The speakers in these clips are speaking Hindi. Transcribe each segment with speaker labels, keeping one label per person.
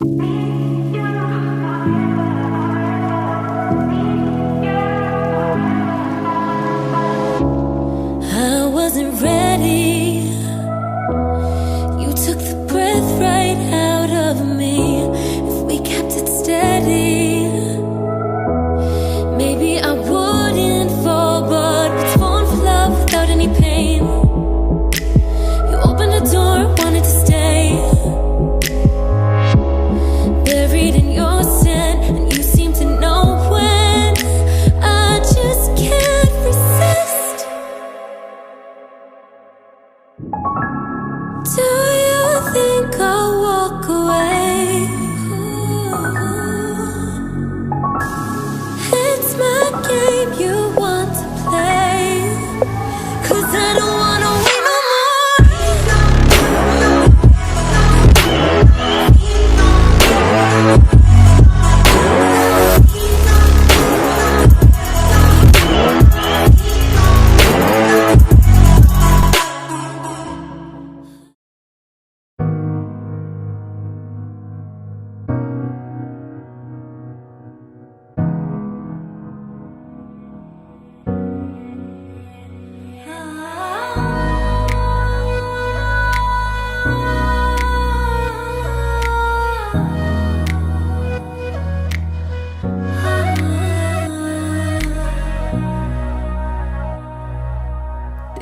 Speaker 1: I wasn't ready. You took the breath right out of me. If we kept it steady, maybe I wouldn't fall. But what's born for love without any pain? You opened the door, wanted to stay, buried in your sand, and you seem to know when. I just can't resist. Do you think I'll walk away? It's my game you want to play, 'cause I don't wanna wait no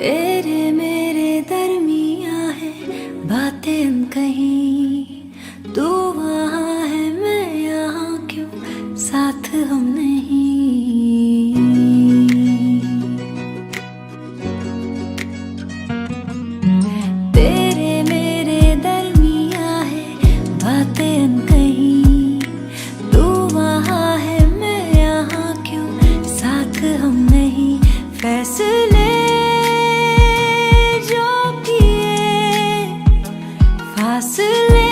Speaker 1: तेरे मेरे दरमियां है बातें कहीं, तू वहाँ है मैं यहाँ, क्यों साथ हम नहीं? तेरे मेरे दरमियां है बातें कहीं, तू वहाँ है मैं यहाँ, क्यों साथ हम नहीं? फैसले फासले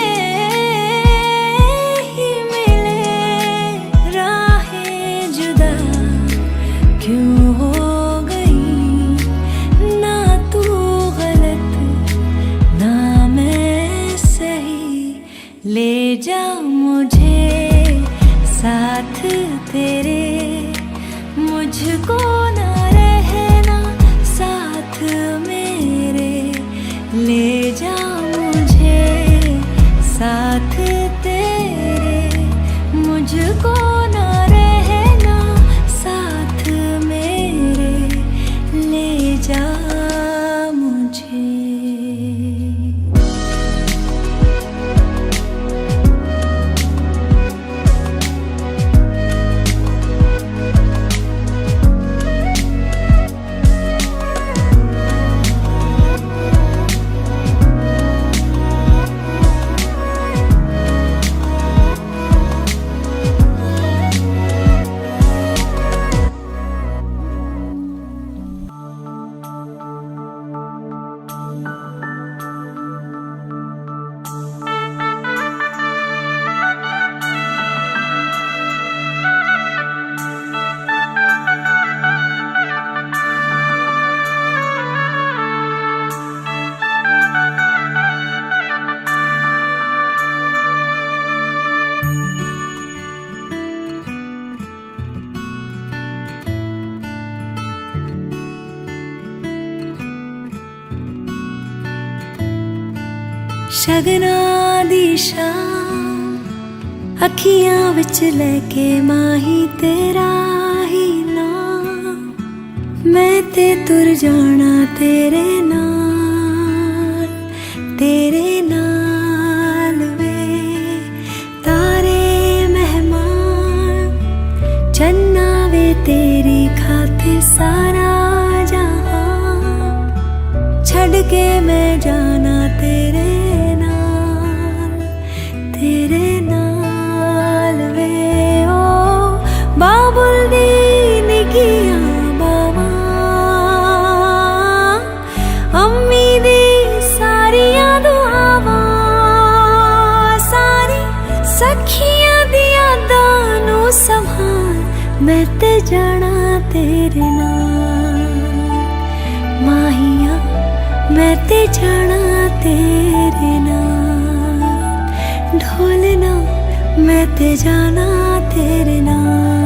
Speaker 1: ही मिले, राहें जुदा क्यों हो गई? ना तू गलत ना मैं सही, ले जा मुझे साथ तेरे, मुझको ना रहना साथ मेरे, ले जा साथ तेरे, मुझको ना रहना साथ मेरे, ले जा मुझे। शगना दी शाम अखियां विच लेके माही तेरा ही नाम, मैं ते तुर जाना तेरे नाल वे। तारे मेहमान चन्ना वे तेरी खातिर सारा जहां, छड़ के मैं जाना तेरे नाल वे। ओ बाबुल दी निगियां बावा, अम्मी दी सारियां दुआवां, सारी सखियां दी यादां नू संभाल, मैं ते जाना तेरे नाल माहिया, मैं ते जाना तेरे नाल। ढोलना मैं ते जाना तेरे नाल।